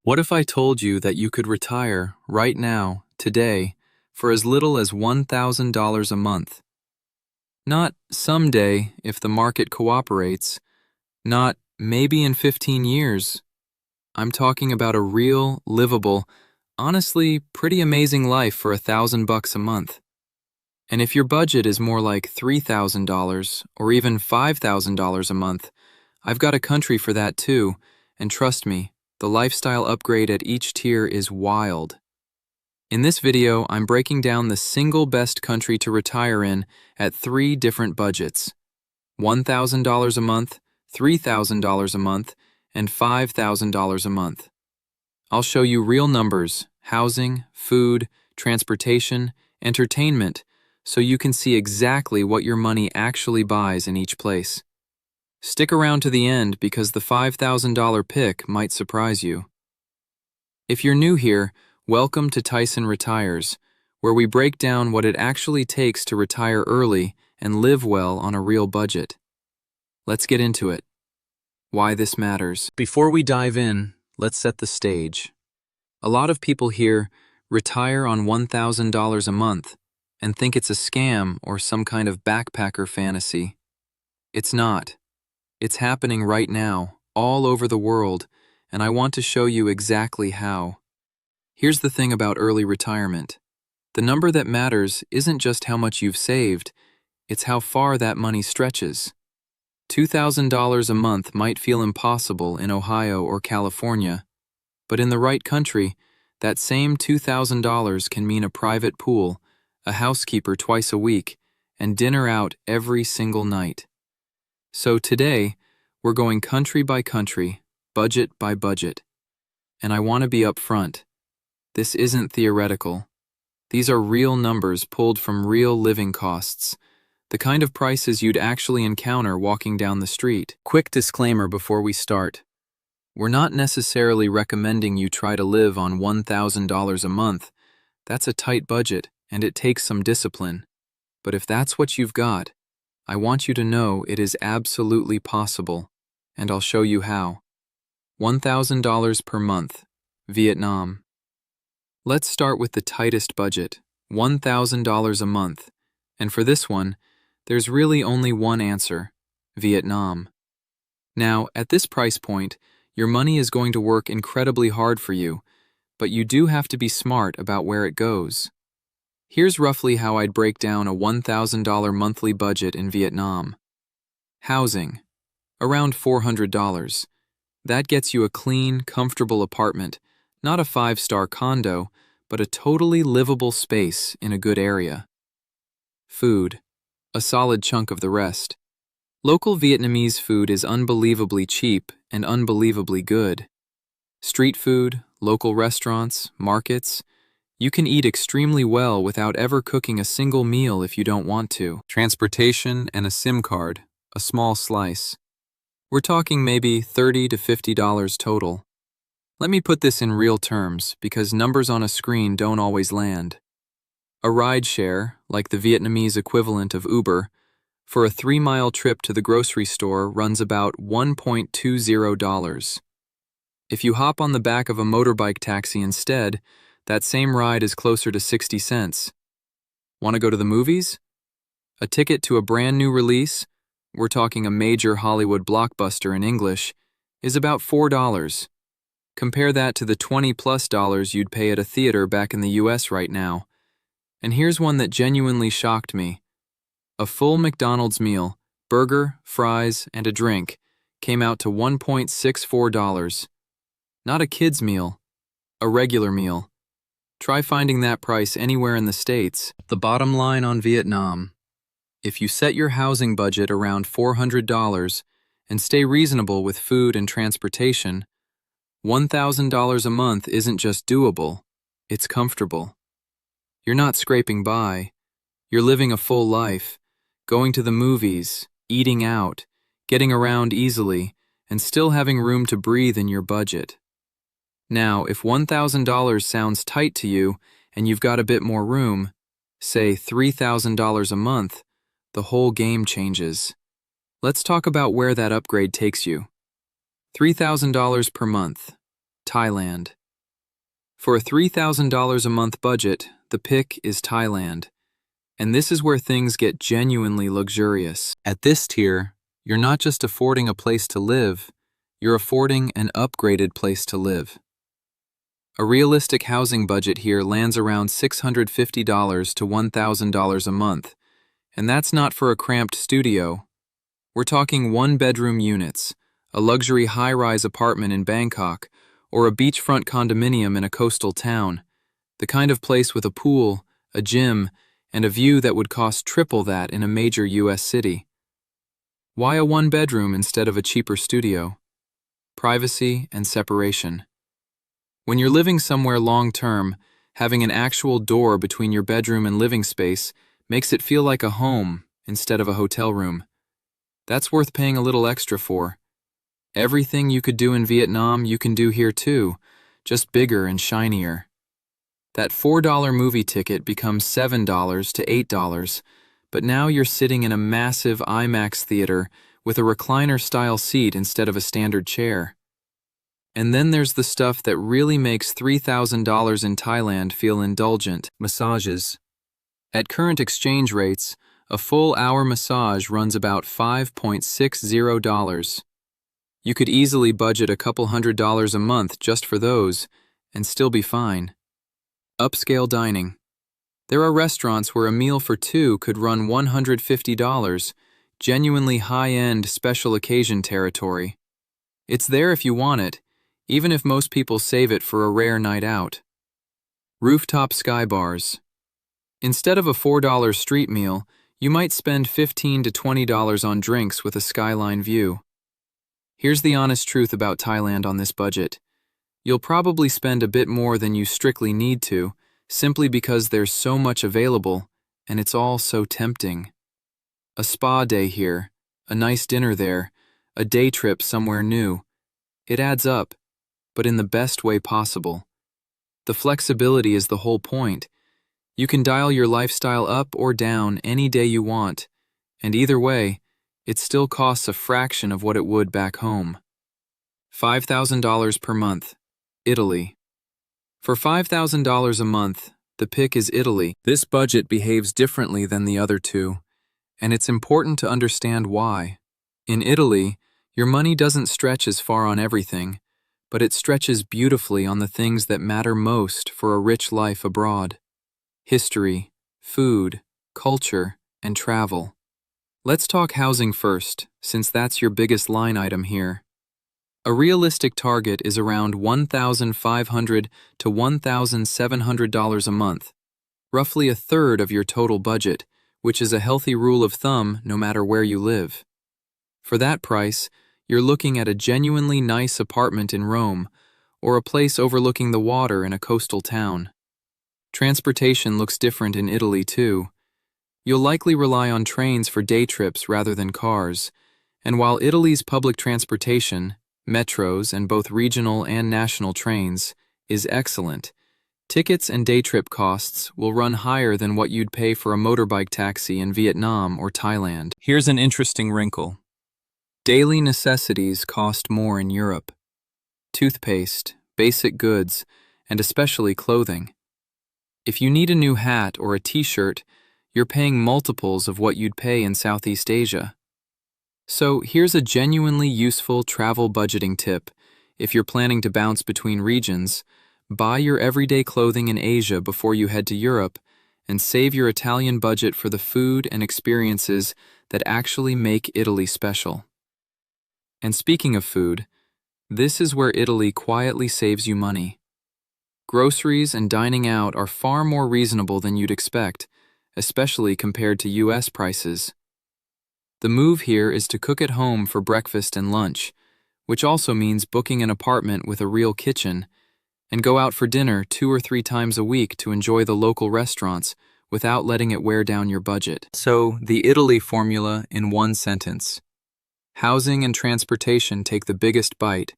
What if I told you that you could retire right now, today, for as little as $1,000 a month? Not someday if the market cooperates, not maybe in 15 years. I'm talking about a real, livable, honestly pretty amazing life for $1,000 a month. And if your budget is more like $3,000 or even $5,000 a month, I've got a country for that too, and trust me, the lifestyle upgrade at each tier is wild. In this video, I'm breaking down the single best country to retire in at 3 different budgets: $1,000 a month, $3,000 a month, and $5,000 a month. I'll show you real numbers, housing, food, transportation, entertainment, so you can see exactly what your money actually buys in each place. Stick around to the end because the $5,000 pick might surprise you. If you're new here, welcome to Tyson Retires, where we break down what it actually takes to retire early and live well on a real budget. Let's get into it. Why this matters. Before we dive in, let's set the stage. A lot of people here retire on $1,000 a month and think it's a scam or some kind of backpacker fantasy. It's not. It's happening right now, all over the world, and I want to show you exactly how. Here's the thing about early retirement. The number that matters isn't just how much you've saved, it's how far that money stretches. $2,000 a month might feel impossible in Ohio or California, but in the right country, that same $2,000 can mean a private pool, a housekeeper twice a week, and dinner out every single night. So today, we're going country by country, budget by budget. And I want to be upfront. This isn't theoretical. These are real numbers pulled from real living costs, the kind of prices you'd actually encounter walking down the street. Quick disclaimer before we start. We're not necessarily recommending you try to live on $1,000 a month. That's a tight budget, and it takes some discipline. But if that's what you've got, I want you to know it is absolutely possible, and I'll show you how. $1,000 per month, Vietnam. Let's start with the tightest budget, $1,000 a month. And for this one, there's really only one answer: Vietnam. Now, at this price point, your money is going to work incredibly hard for you, but you do have to be smart about where it goes. Here's roughly how I'd break down a $1,000 monthly budget in Vietnam. Housing, around $400. That gets you a clean, comfortable apartment, not a 5-star condo, but a totally livable space in a good area. Food, a solid chunk of the rest. Local Vietnamese food is unbelievably cheap and unbelievably good. Street food, local restaurants, markets. You can eat extremely well without ever cooking a single meal if you don't want to. Transportation and a SIM card, a small slice. We're talking maybe $30 to $50 total. Let me put this in real terms because numbers on a screen don't always land. A ride share, like the Vietnamese equivalent of Uber, for a 3-mile trip to the grocery store runs about $1.20. If you hop on the back of a motorbike taxi instead, that same ride is closer to 60 cents. Want to go to the movies? A ticket to a brand new release, we're talking a major Hollywood blockbuster in English, is about $4. Compare that to the $20+ you'd pay at a theater back in the US right now. And here's one that genuinely shocked me. A full McDonald's meal, burger, fries, and a drink, came out to $1.64. Not a kid's meal, a regular meal. Try finding that price anywhere in the States. The bottom line on Vietnam: if you set your housing budget around $400 and stay reasonable with food and transportation, $1,000 a month isn't just doable, it's comfortable. You're not scraping by. You're living a full life, going to the movies, eating out, getting around easily, and still having room to breathe in your budget. Now, if $1,000 sounds tight to you and you've got a bit more room, say $3,000 a month, the whole game changes. Let's talk about where that upgrade takes you. $3,000 per month. Thailand. For a $3,000 a month budget, the pick is Thailand. And this is where things get genuinely luxurious. At this tier, you're not just affording a place to live, you're affording an upgraded place to live. A realistic housing budget here lands around $650 to $1,000 a month, and that's not for a cramped studio. We're talking one-bedroom units, a luxury high-rise apartment in Bangkok, or a beachfront condominium in a coastal town, the kind of place with a pool, a gym, and a view that would cost triple that in a major U.S. city. Why a one-bedroom instead of a cheaper studio? Privacy and separation. When you're living somewhere long-term, having an actual door between your bedroom and living space makes it feel like a home instead of a hotel room. That's worth paying a little extra for. Everything you could do in Vietnam you can do here too, just bigger and shinier. That $4 movie ticket becomes $7 to $8, but now you're sitting in a massive IMAX theater with a recliner-style seat instead of a standard chair. And then there's the stuff that really makes $3,000 in Thailand feel indulgent: massages. At current exchange rates, a full-hour massage runs about $5.60. You could easily budget a couple $100 a month just for those, and still be fine. Upscale dining. There are restaurants where a meal for two could run $150, genuinely high-end special occasion territory. It's there if you want it, even if most people save it for a rare night out. Rooftop sky bars. Instead of a $4 street meal, you might spend $15 to $20 on drinks with a skyline view. Here's the honest truth about Thailand on this budget. You'll probably spend a bit more than you strictly need to, simply because there's so much available, and it's all so tempting. A spa day here, a nice dinner there, a day trip somewhere new. It adds up, but in the best way possible. The flexibility is the whole point. You can dial your lifestyle up or down any day you want, and either way, it still costs a fraction of what it would back home. $5,000 per month. Italy. For $5,000 a month, the pick is Italy. This budget behaves differently than the other two, and it's important to understand why. In Italy, your money doesn't stretch as far on everything, but it stretches beautifully on the things that matter most for a rich life abroad: history, food, culture, and travel. Let's talk housing first, since that's your biggest line item here. A realistic target is around $1,500 to $1,700 a month, roughly a third of your total budget, which is a healthy rule of thumb no matter where you live. For that price, you're looking at a genuinely nice apartment in Rome, or a place overlooking the water in a coastal town. Transportation looks different in Italy too. You'll likely rely on trains for day trips rather than cars, and while Italy's public transportation, metros and both regional and national trains, is excellent, tickets and day trip costs will run higher than what you'd pay for a motorbike taxi in Vietnam or Thailand. Here's an interesting wrinkle. Daily necessities cost more in Europe. Toothpaste, basic goods, and especially clothing. If you need a new hat or a t-shirt, you're paying multiples of what you'd pay in Southeast Asia. So here's a genuinely useful travel budgeting tip. If you're planning to bounce between regions, buy your everyday clothing in Asia before you head to Europe, and save your Italian budget for the food and experiences that actually make Italy special. And speaking of food, this is where Italy quietly saves you money. Groceries and dining out are far more reasonable than you'd expect, especially compared to US prices. The move here is to cook at home for breakfast and lunch, which also means booking an apartment with a real kitchen, and go out for dinner 2 or 3 times a week to enjoy the local restaurants without letting it wear down your budget. So, the Italy formula in one sentence. Housing and transportation take the biggest bite.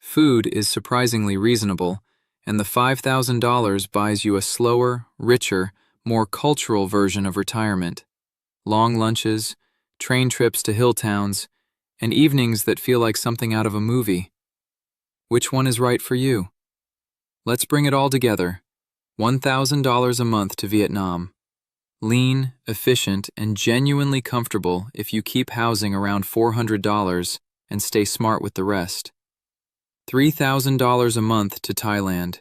Food is surprisingly reasonable, and the $5,000 buys you a slower, richer, more cultural version of retirement. Long lunches, train trips to hill towns, and evenings that feel like something out of a movie. Which one is right for you? Let's bring it all together. $1,000 a month to Vietnam. Lean, efficient, and genuinely comfortable if you keep housing around $400 and stay smart with the rest. $3,000 a month to Thailand.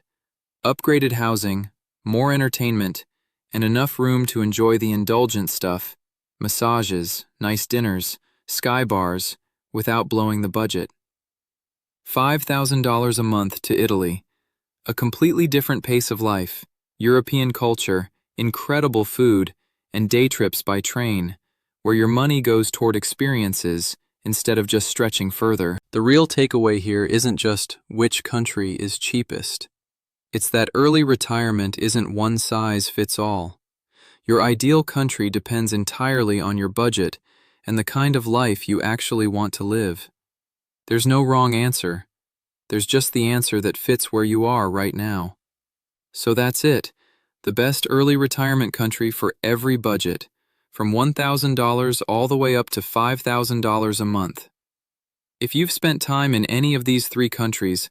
Upgraded housing, more entertainment, and enough room to enjoy the indulgent stuff, massages, nice dinners, sky bars, without blowing the budget. $5,000 a month to Italy. A completely different pace of life, European culture, incredible food, and day trips by train, where your money goes toward experiences instead of just stretching further. The real takeaway here isn't just which country is cheapest. It's that early retirement isn't one size fits all. Your ideal country depends entirely on your budget and the kind of life you actually want to live. There's no wrong answer. There's just the answer that fits where you are right now. So that's it. The best early retirement country for every budget, from $1,000 all the way up to $5,000 a month. If you've spent time in any of these three countries,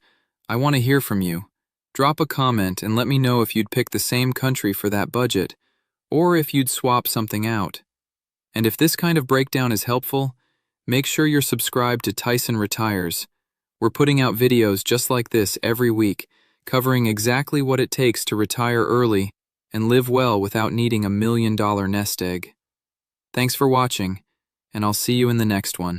I want to hear from you. Drop a comment and let me know if you'd pick the same country for that budget, or if you'd swap something out. And if this kind of breakdown is helpful, make sure you're subscribed to Tyson Retires. We're putting out videos just like this every week, covering exactly what it takes to retire early and live well without needing $1 million nest egg. Thanks for watching, and I'll see you in the next one.